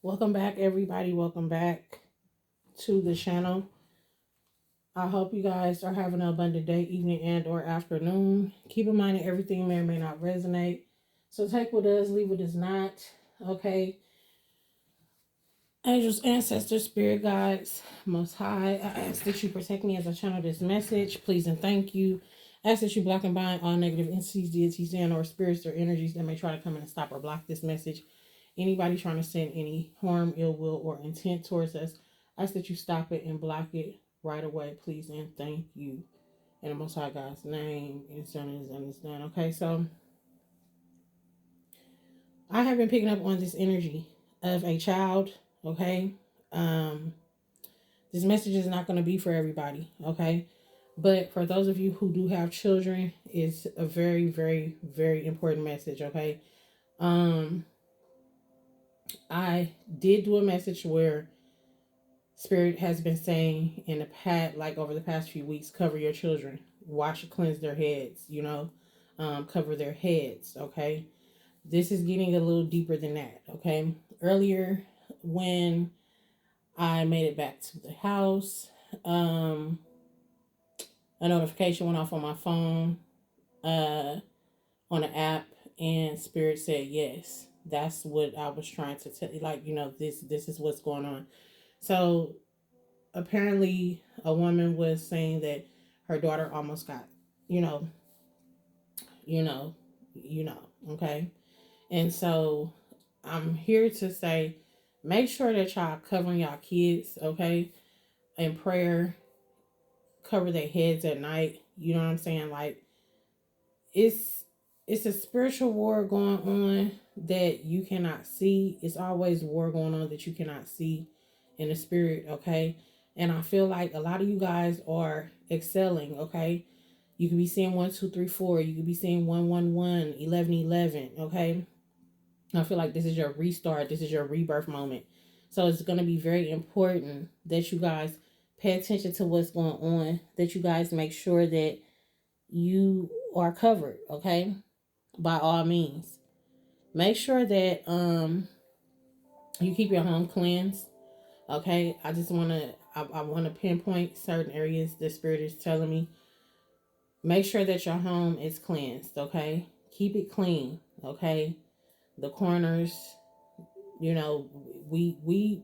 Welcome back, everybody. Welcome back to the channel. I hope you guys are having an abundant day, evening, and or afternoon. Keep in mind that everything may or may not resonate. So take what does, leave what does not. Okay. Angels, ancestors, spirit guides, most high, I ask that you protect me as I channel this message. Please and thank you. I ask that you block and bind all negative entities, deities, and or spirits or energies that may try to come in and stop or block this message. Anybody trying to send any harm, ill will, or intent towards us, I ask that you stop it and block it right away, please and thank you. In the Most High God's name, it's done, it's done, it's done. Okay, so I have been picking up on this energy of a child. Okay, um, this message is not going to be for everybody. Okay, but for those of you who do have children, it's a very, very, very important message. Okay, um, I did do a message where Spirit has been saying in the past, like over the past few weeks, cover your children, wash, cleanse their heads, cover their heads. Okay. This is getting a little deeper than that. Okay. Earlier, when I made it back to the house, a notification went off on my phone, on an app, and Spirit said, yes, that's what I was trying to tell you. Like, this is what's going on. So apparently a woman was saying that her daughter almost got, you know, you know, okay? And so I'm here to say, make sure that y'all covering y'all kids, okay? In prayer, cover their heads at night. You know what I'm saying? Like it's it's a spiritual war going on that you cannot see. It's always war going on that you cannot see in the spirit, okay? And I feel like a lot of you guys are excelling, okay? You could be seeing 1 2 3 4. You could be seeing 1 1 1, 11 11, okay? I feel like this is your restart. This is your rebirth moment. So it's going to be very important that you guys pay attention to what's going on, that you guys make sure that you are covered, okay? By all means. Make sure that you keep your home cleansed. Okay. I want to pinpoint certain areas the spirit is telling me. Make sure that your home is cleansed, okay? Keep it clean, okay? The corners, we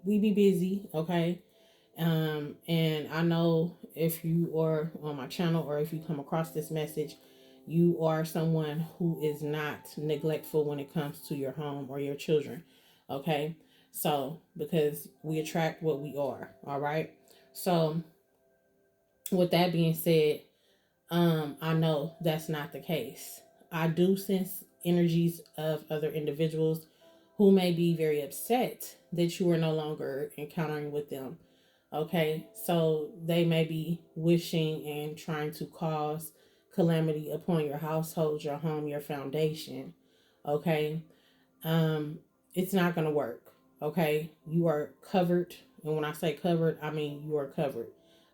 be busy, okay? And I know if you are on my channel or if you come across this message, you are someone who is not neglectful when it comes to your home or your children. Okay. So, because we attract what we are. All right. So, with that being said, I know that's not the case. I do sense energies of other individuals who may be very upset that you are no longer encountering with them. Okay, so they may be wishing and trying to cause calamity upon your household, your home, your foundation. Okay, um, it's not going to work. Okay, you are covered, and when I say covered, I mean you are covered.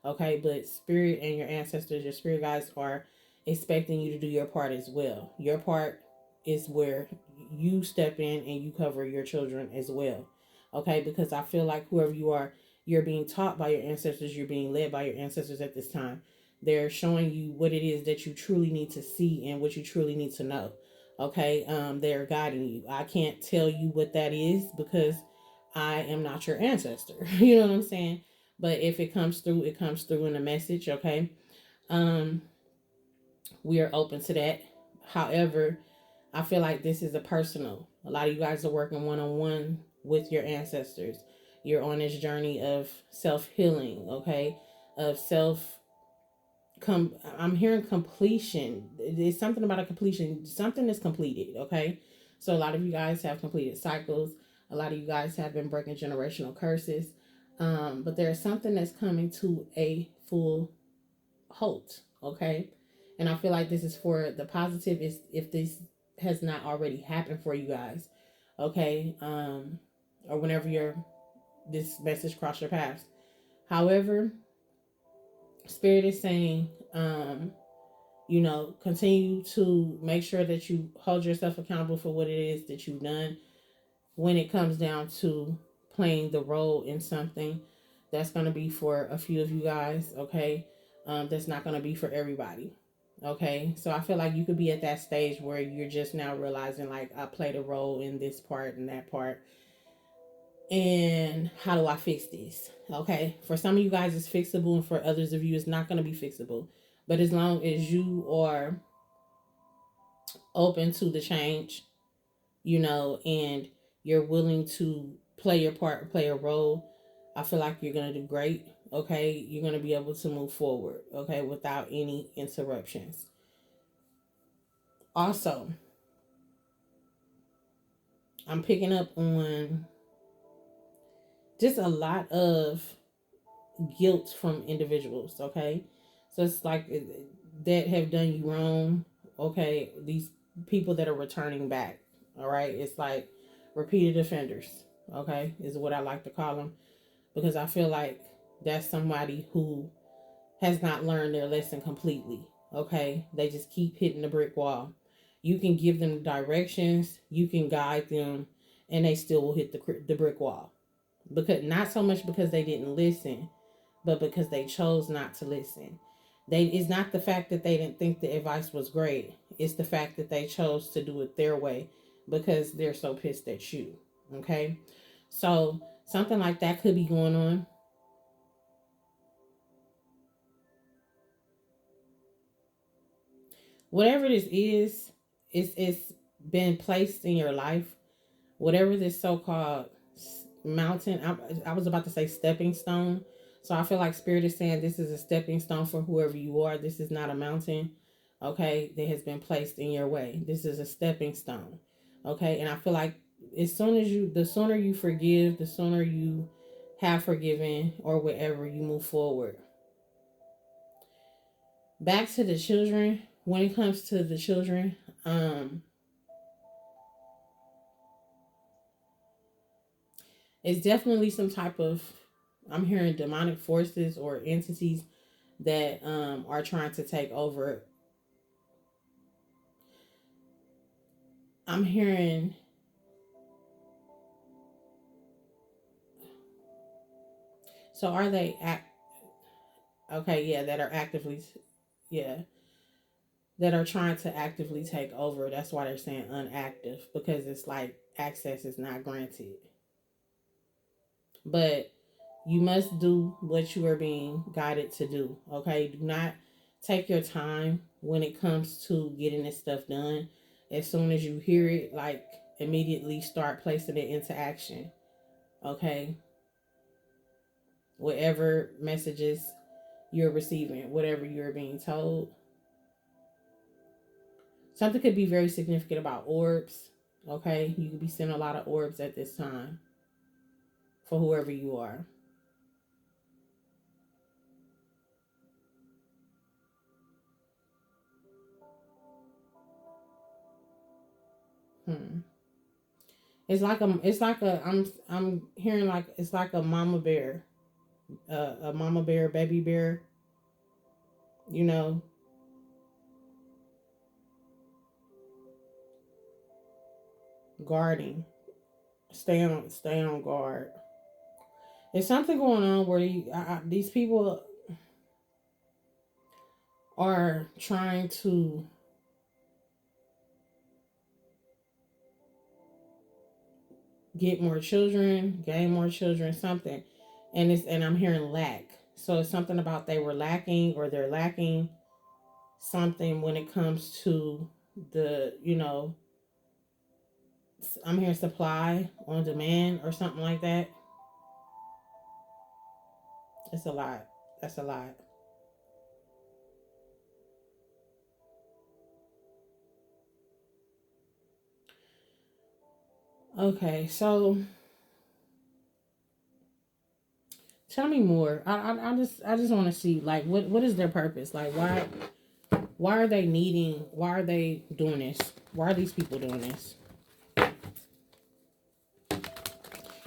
Okay, but spirit and your ancestors, your spirit guides are expecting you to do your part as well. Your part is where you step in and you cover your children as well. Okay, because I feel like whoever you are, you're being taught by your ancestors, you're being led by your ancestors at this time. They're showing you what it is that you truly need to see and what you truly need to know. Okay, they're guiding you. I can't tell you what that is because I am not your ancestor. You know what I'm saying? But if it comes through, it comes through in a message. Okay, um, we are open to that. However, I feel like this is a personal. A lot of you guys are working one on one with your ancestors. You're on this journey of self healing. Okay, of self I'm hearing completion. There's something about a completion. Something is completed, okay? So a lot of you guys have completed cycles. A lot of you guys have been breaking generational curses. But there's something that's coming to a full halt, okay? And I feel like this is for the positive is if this has not already happened for you guys, okay? Or whenever this message crossed your path. However, Spirit is saying, continue to make sure that you hold yourself accountable for what it is that you've done when it comes down to playing the role in something. That's going to be for a few of you guys, okay? That's not going to be for everybody, okay? So I feel like you could be at that stage where you're just now realizing, like, I played a role in this part and that part. And how do I fix this? Okay. For some of you guys, it's fixable, and for others of you, it's not going to be fixable. But as long as you are open to the change, and you're willing to play your part, play a role, I feel like you're going to do great. Okay. You're going to be able to move forward, okay, without any interruptions. Also, I'm picking up on just a lot of guilt from individuals, okay? So it's like that have done you wrong, okay? These people that are returning back, all right? It's like repeated offenders, okay? Is what I like to call them, because I feel like that's somebody who has not learned their lesson completely, okay? They just keep hitting the brick wall. You can give them directions, you can guide them, and they still will hit the brick wall. Because not so much because they didn't listen, but because they chose not to listen. It's not the fact that they didn't think the advice was great. It's the fact that they chose to do it their way because they're so pissed at you. Okay? So something like that could be going on. Whatever this is, it's been placed in your life. Whatever this so-called mountain, I was about to say stepping stone. So I feel like Spirit is saying this is a stepping stone for whoever you are. This is not a mountain, okay, that has been placed in your way. This is a stepping stone, okay? And I feel like the sooner you forgive, the sooner you have forgiven or whatever, you move forward. Back to the children. When it comes to the children, it's definitely some type of, I'm hearing demonic forces or entities that are trying to take over. I'm hearing, so are they okay, yeah, that are actively, yeah, that are trying to actively take over. That's why they're saying unactive, because it's like access is not granted. But you must do what you are being guided to do, okay? Do not take your time when it comes to getting this stuff done. As soon as you hear it, like, immediately start placing it into action, okay? Whatever messages you're receiving, whatever you're being told. Something could be very significant about orbs, okay? You could be seeing a lot of orbs at this time for whoever you are. Hmm. I'm hearing like it's like a mama bear, a mama bear, baby bear, you know, guarding. Stay on guard. There's something going on where these people are trying to get more children, gain more children, something, and I'm hearing lack. So it's something about they were lacking or they're lacking something when it comes to the, I'm hearing supply on demand or something like that. It's a lot. That's a lot. Okay, so tell me more. I just want to see, like, what is their purpose? Like, why are they needing? Why are they doing this? Why are these people doing this?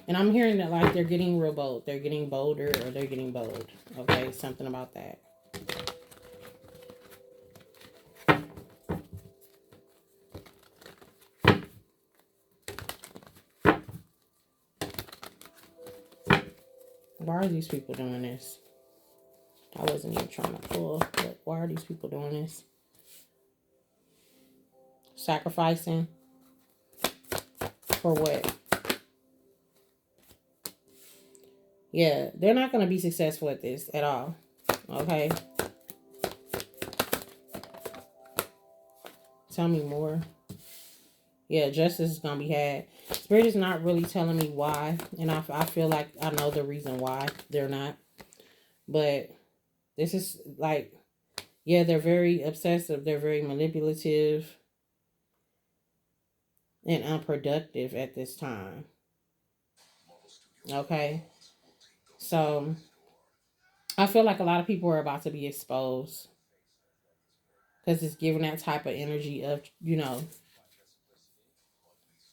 And I'm hearing that, like, they're getting real bold. They're getting bolder or they're getting bold. Okay, something about that. Why are these people doing this? I wasn't even trying to pull, but why are these people doing this? Sacrificing for what? Yeah, they're not going to be successful at this at all. Okay. Tell me more. Yeah, justice is going to be had. Spirit is not really telling me why. And I feel like I know the reason why they're not. But this is like, yeah, they're very obsessive. They're very manipulative and unproductive at this time. Okay. So I feel like a lot of people are about to be exposed because it's giving that type of energy of,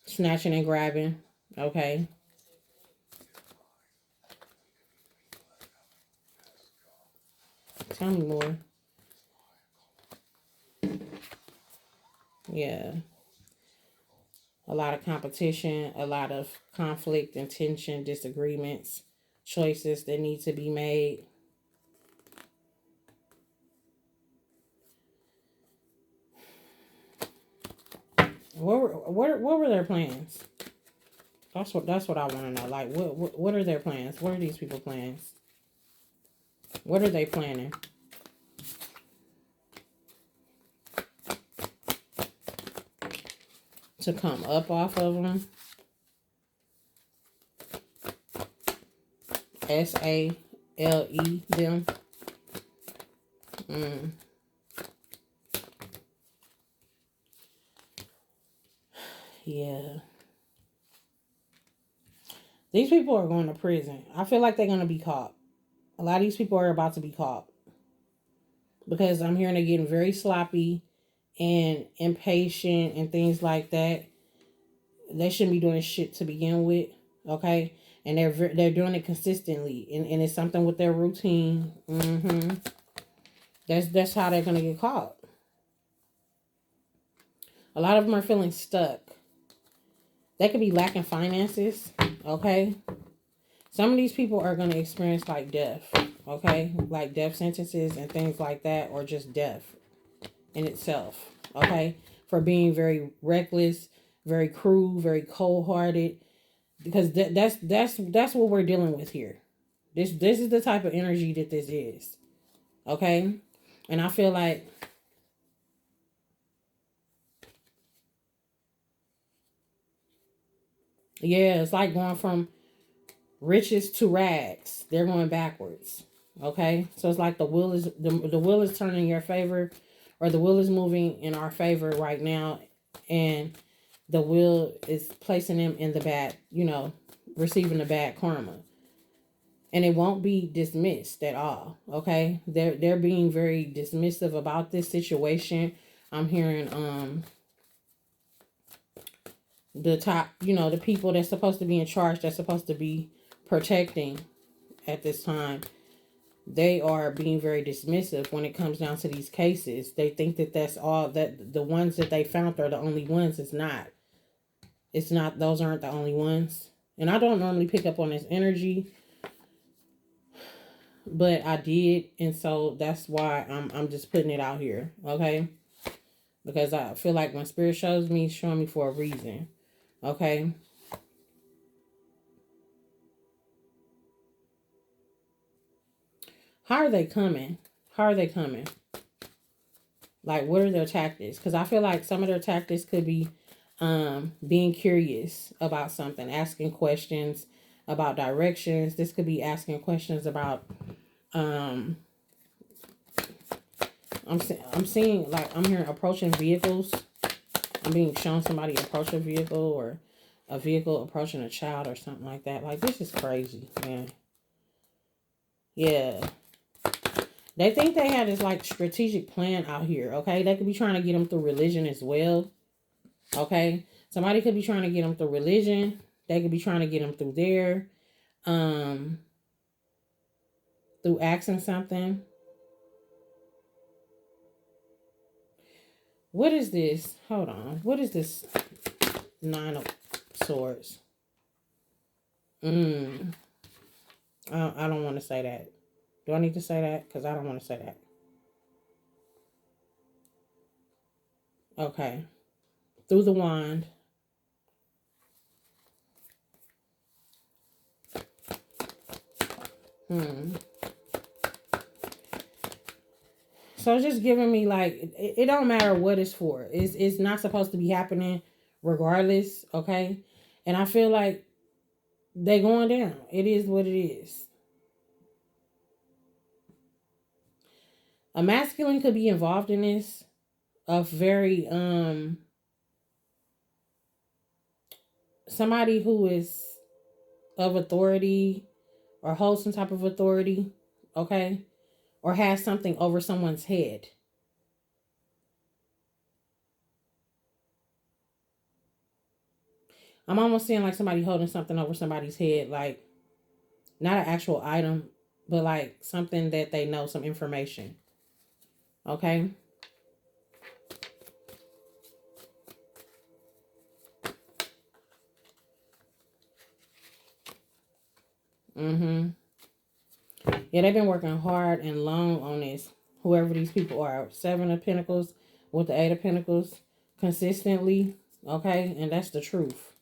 snatching and grabbing. Okay. Tell me more. Yeah. A lot of competition, a lot of conflict and tension, disagreements, choices that need to be made. What were their plans? That's what I want to know. Like, what are their plans? What are these people's plans? What are they planning? To come up off of them? SALE them? Yeah. These people are going to prison. I feel like they're going to be caught. A lot of these people are about to be caught. Because I'm hearing they're getting very sloppy and impatient and things like that. They shouldn't be doing shit to begin with. Okay? And they're doing it consistently. And it's something with their routine. That's how they're going to get caught. A lot of them are feeling stuck. They could be lacking finances. Okay? Some of these people are going to experience like death, okay? Like death sentences and things like that, or just death in itself, okay? For being very reckless, very cruel, very cold-hearted, because that's what we're dealing with here. This is the type of energy that this is, okay? And I feel like, yeah, it's like going from riches to rags. They're going backwards. Okay, so it's like the wheel is turning in your favor, or the wheel is moving in our favor right now, and the wheel is placing them in the bad, receiving the bad karma, and it won't be dismissed at all. Okay, they're being very dismissive about this situation. I'm hearing the top, the people that's supposed to be in charge, that's supposed to be protecting at this time, they are being very dismissive when it comes down to these cases. They think that that's all, that the ones that they found are the only ones. It's not. It's not. Those aren't the only ones. And I don't normally pick up on this energy, but I did, and so that's why I'm just putting it out here, okay? Because I feel like when spirit shows me, it's showing me for a reason, okay? How are they coming? How are they coming? Like, what are their tactics? Because I feel like some of their tactics could be being curious about something, asking questions about directions. This could be asking questions about I'm seeing, like, I'm hearing approaching vehicles. I'm being shown somebody approach a vehicle, or a vehicle approaching a child or something like that. Like, this is crazy, man. Yeah. They think they have this, like, strategic plan out here, okay? They could be trying to get them through religion as well, okay? Somebody could be trying to get them through religion. They could be trying to get them through there, through asking something. What is this? Hold on. What is this? 9 of Swords. I don't want to say that. Do I need to say that? Because I don't want to say that. Okay. Through the wand. Hmm. So it's just giving me like it don't matter what it's for. It's not supposed to be happening regardless, okay? And I feel like they going down. It is what it is. A masculine could be involved in this. A very somebody who is of authority or holds some type of authority, okay? Or has something over someone's head. I'm almost seeing like somebody holding something over somebody's head, like not an actual item, but like something that they know, some information. Okay? Mm-hmm. Yeah, they've been working hard and long on this. Whoever these people are. Seven of Pentacles with the Eight of Pentacles consistently. Okay? And that's the truth.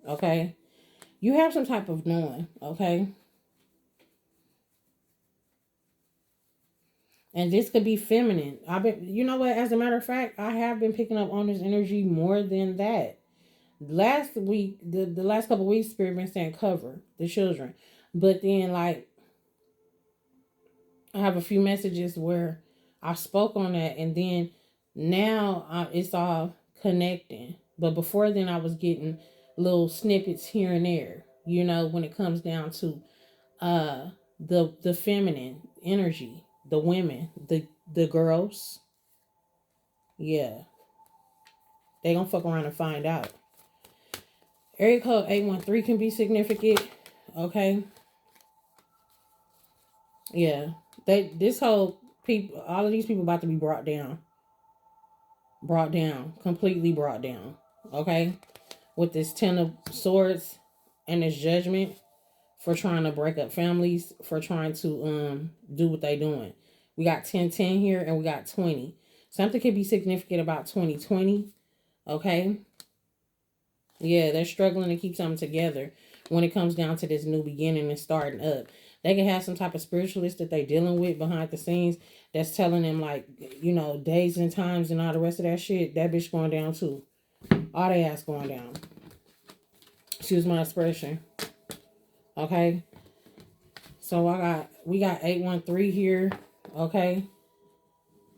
Okay? You have some type of knowing. Okay? And this could be feminine. You know what? As a matter of fact, I have been picking up on this energy more than that. Last week, the last couple of weeks, Spirit been saying cover the children. But then, like, I have a few messages where I spoke on that, and then now it's all connecting. But before then, I was getting little snippets here and there. You know, when it comes down to the feminine energy, the women, the girls. Yeah, they gonna fuck around and find out. Area code 813 can be significant. Okay. Yeah. This whole people, all of these people about to be brought down. Brought down. Completely brought down. Okay. With this 10 of swords and this judgment for trying to break up families, for trying to do what they doing. We got 1010 here and we got 20. Something could be significant about 2020. Okay. Yeah, they're struggling to keep something together when it comes down to this new beginning and starting up. They can have some type of spiritualist that they're dealing with behind the scenes that's telling them, like, you know, days and times and all the rest of that shit. That bitch going down too. All they ass going down. Excuse my expression. Okay. So we got 813 here. Okay.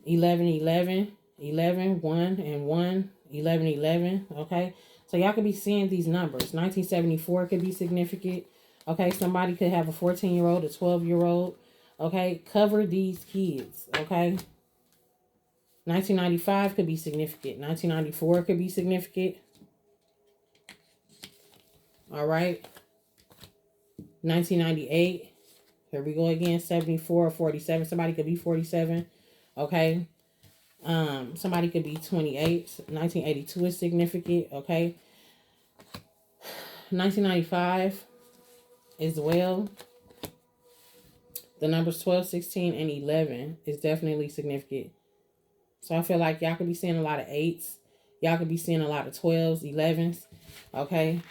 11 11 11 1 and 1 11 11. Okay. So y'all could be seeing these numbers. 1974 could be significant. Okay. Somebody could have a 14-year-old, a 12-year-old. Okay. Cover these kids. Okay. 1995 could be significant. 1994 could be significant. All right. 1998. Here we go again. 74 or 47. Somebody could be 47. Okay. Somebody could be 28. 1982 is significant. Okay. 1995 as well. The numbers 12, 16, and 11 is definitely significant. So I feel like y'all could be seeing a lot of 8s. Y'all could be seeing a lot of 12s, 11s. Okay.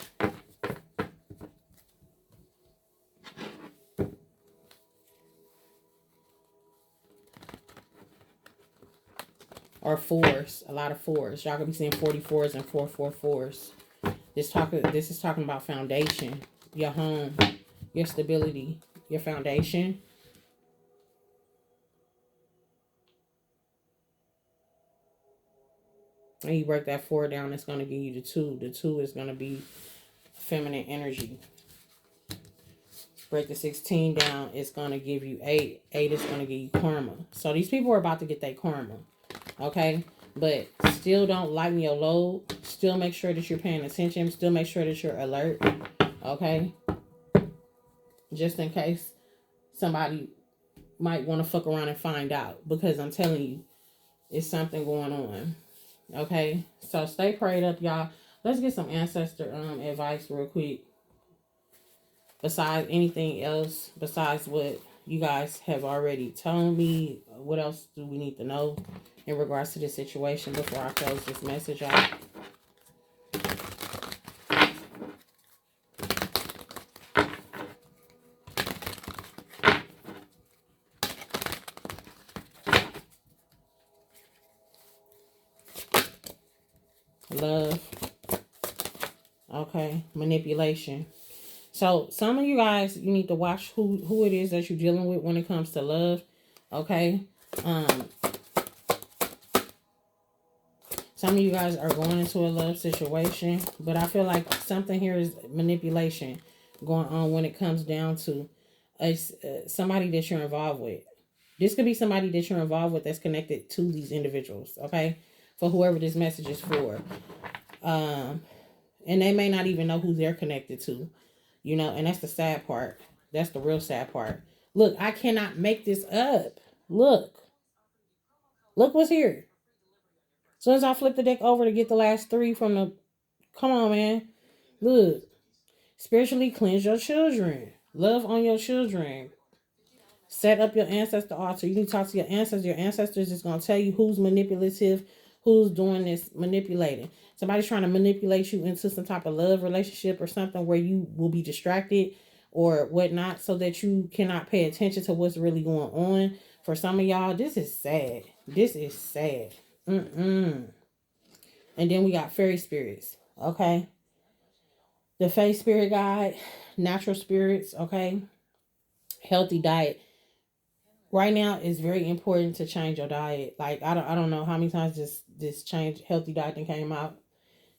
Or 4s. A lot of 4s. Y'all could be seeing 44s and 444s. This is talking about foundation. Your home. Your stability. Your foundation. And you break that 4 down, it's going to give you the 2. The 2 is going to be feminine energy. Break the 16 down, it's going to give you 8. 8 is going to give you karma. So these people are about to get their karma. Okay? But still don't lighten your load. Still make sure that you're paying attention. Still make sure that you're alert. Okay? Just in case somebody might want to fuck around and find out. Because I'm telling you, it's something going on. Okay, so stay prayed up, y'all. Let's get some ancestor advice real quick. besides anything else, besides what you guys have already told me, what else do we need to know in regards to this situation before I close this message out? Love. Okay. Manipulation. So some of you guys, you need to watch who it is that you're dealing with when it comes to love. Okay. Um, some of you guys are going into a love situation, but I feel like something here is manipulation going on when it comes down to somebody that you're involved with. This could be somebody that you're involved with that's connected to these individuals. Okay. For whoever this message is for. Um, and they may not even know who they're connected to. You know, and that's the sad part. That's the real sad part. Look, I cannot make this up. Look. Look what's here. As soon as I flip the deck over to get the last three from the... Come on, man. Look. Spiritually cleanse your children. Love on your children. Set up your ancestor altar. You can talk to your ancestors. Your ancestors is going to tell you who's manipulative, who's doing this manipulating. Somebody's trying to manipulate you into some type of love relationship or something where you will be distracted or whatnot so that you cannot pay attention to what's really going on. For some of y'all, this is sad. This is sad. And then we got fairy spirits. Okay. The fae spirit guide, natural spirits. Okay. Healthy diet. Right now it's very important to change your diet. Like I don't know how many times this change healthy diet thing came out.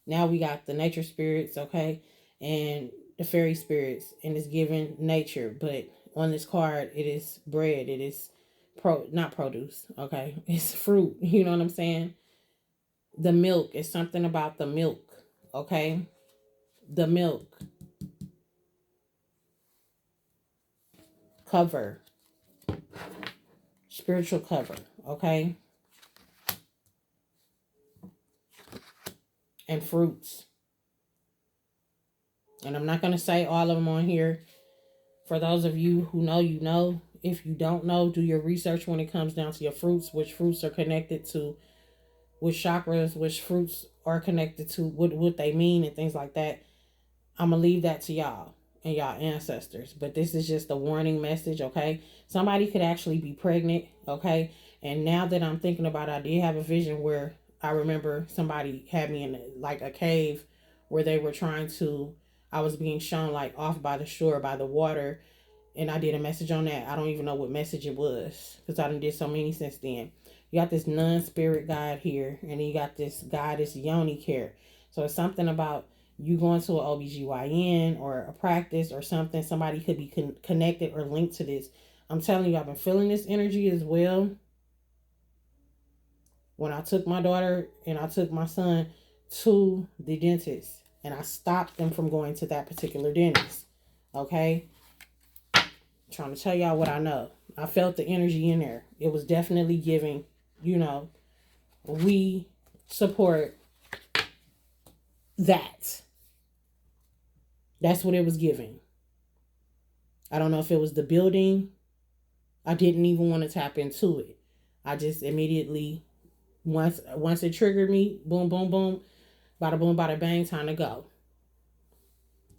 Now we got the nature spirits, okay, and the fairy spirits, and it's given nature. But on this card, it is bread. It is not produce, okay. It's fruit. You know what I'm saying? The milk is something about the milk, okay. The milk cover, spiritual cover, okay, and fruits. And I'm not going to say all of them on here. For those of you who know, you know. If you don't know, do your research when it comes down to your fruits, which fruits are connected to which chakras, which fruits are connected to what they mean and things like that. I'm going to leave that to y'all and y'all ancestors. But this is just a warning message, okay? Somebody could actually be pregnant, okay? And now that I'm thinking about it, I did have a vision where I remember somebody had me in like a cave where they were trying to... I was being shown like off by the shore, by the water, and I did a message on that. I don't even know what message it was because I done did so many since then. You got this non-spirit guide here, and then you got this goddess Yoni care. So it's something about you going to an OBGYN or a practice or something. Somebody could be connected or linked to this. I'm telling you, I've been feeling this energy as well. When I took my daughter and I took my son to the dentist, and I stopped them from going to that particular dentist. Okay? Trying to tell y'all what I know. I felt the energy in there. It was definitely giving, you know, we support that. That's what it was giving. I don't know if it was the building. I didn't even want to tap into it. I just immediately, once it triggered me, boom, boom, boom, bada boom, bada bang, time to go.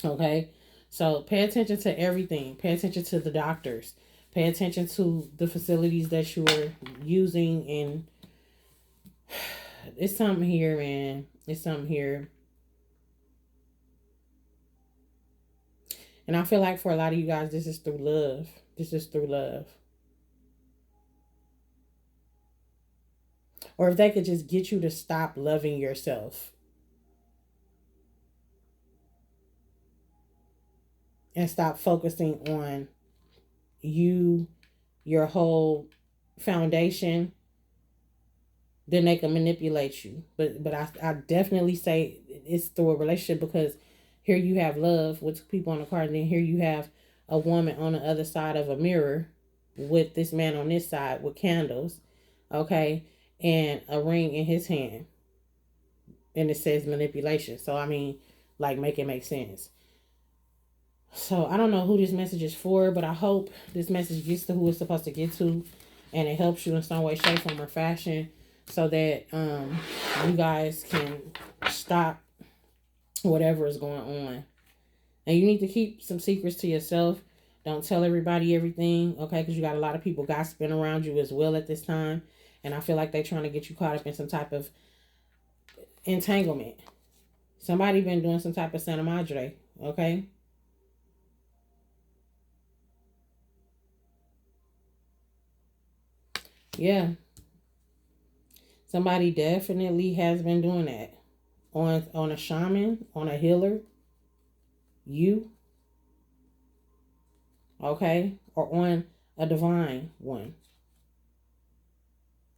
Okay? So pay attention to everything. Pay attention to the doctors. Pay attention to the facilities that you are using. And it's something here, man. It's something here. And I feel like for a lot of you guys, this is through love. This is through love. Or if they could just get you to stop loving yourself and stop focusing on you, your whole foundation, then they can manipulate you. But I definitely say it's through a relationship, because here you have love with people on the card, and then here you have a woman on the other side of a mirror with this man on this side with candles, okay, and a ring in his hand, and it says manipulation. So I mean, like, make it make sense. So I don't know who this message is for, but I hope this message gets to who it's supposed to get to, and it helps you in some way, shape, form, or fashion, so that you guys can stop whatever is going on. And you need to keep some secrets to yourself. Don't tell everybody everything, okay? Because you got a lot of people gossiping around you as well at this time, and I feel like they're trying to get you caught up in some type of entanglement. Somebody been doing some type of Santa Madre, okay? Yeah, somebody definitely has been doing that on a shaman, on a healer, you, okay, or on a divine one.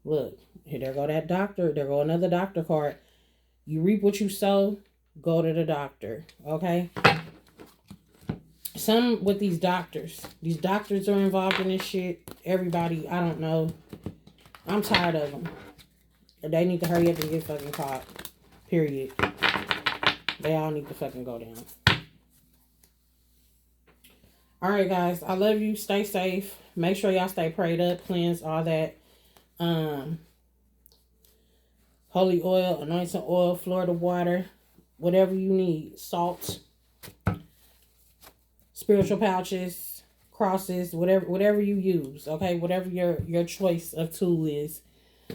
Look, here there go that doctor. There go another doctor card. You reap what you sow. Go to the doctor, okay? Some with these doctors are involved in this shit. Everybody, I don't know. I'm tired of them. They need to hurry up and get fucking caught. Period. They all need to fucking go down. Alright, guys. I love you. Stay safe. Make sure y'all stay prayed up, cleanse, all that. Holy oil, anointing oil, Florida water, whatever you need. Salt, spiritual pouches, crosses, whatever you use, okay? Whatever your choice of tool is.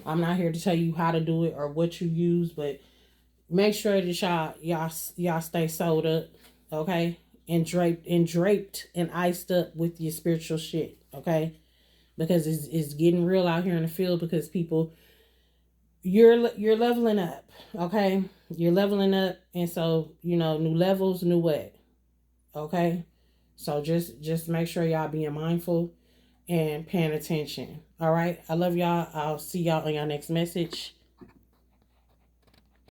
I'm not here to tell you how to do it or what you use, but make sure that y'all stay sewed up, okay? And draped and iced up with your spiritual shit, okay? Because it's getting real out here in the field, because people, you're leveling up, okay? You're leveling up, and so, new levels, new what? Okay? So just make sure y'all being mindful and paying attention. All right? I love y'all. I'll see y'all on your next message.